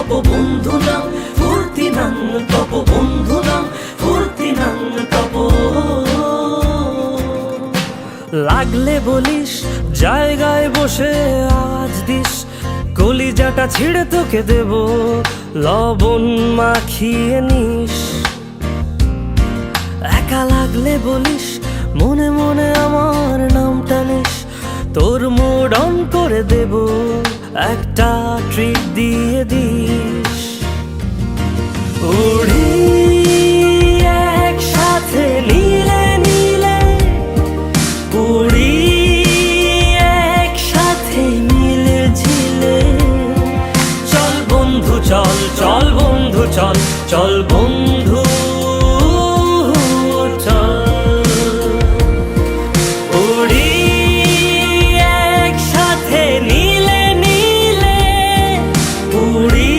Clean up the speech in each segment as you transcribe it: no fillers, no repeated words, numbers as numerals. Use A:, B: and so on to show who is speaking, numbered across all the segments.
A: তপ বন্ধু নাম ফুর্তি নাম তপ বন্ধু নাম ফুর্তি নাম তপ।
B: লাগলে বলিস জায়গায় বসে আওয়াজ দিস, কলিজাটা ছিঁড়ে তোকে দেব লবণ মাখিয়ে নিস। একা লাগলে বলিস মনে মনে আমার নামটা নিস, তোর মুড অন করে দেব একটা ট্রিট দিয়ে দিস। উড়ি একসাথে নীলে নীলে, উড়ি একসাথে মিলে ঝিলে। চল বন্ধু চল, চল বন্ধু চল, চল বন্ধু চল। উড়ি একসাথে নীলে নীলে, উড়ি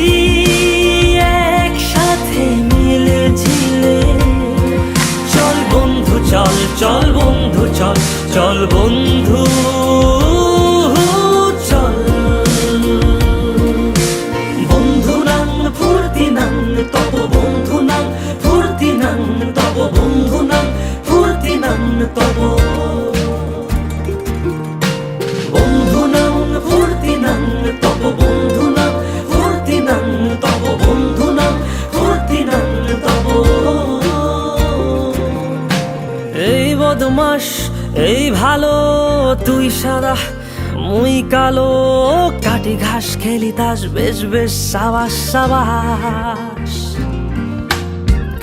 B: একসাথে মিলে ঝিলে। চল বন্ধু চল, চল বন্ধু চল, চল বন্ধু চল।
A: বন্ধু নাম ফুর্তি নাম তপ বন্ধু নাম ফুর্তি নাম তপ বন্ধু নাম ফুর্তি নাম তপ। বন্ধু নাম ফুর্তি নাম তপ বন্ধু নাম ফুর্তি নাম তপ বন্ধু নাম ফুর্তি নাম তপ।
B: এই বদমাস এই ভালো, তুই সাদা মুই কালো, কাটি ঘাস খেলি তাস বেশ বেশ সাবাস সাবাস।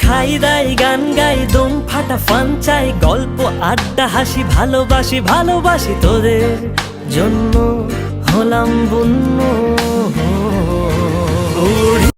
B: খাই দাই গান গাই দম ফাটা ফান চাই, গল্প আড্ডা হাসি ভালোবাসি ভালোবাসি, তোদের জন্য হলাম বন্য।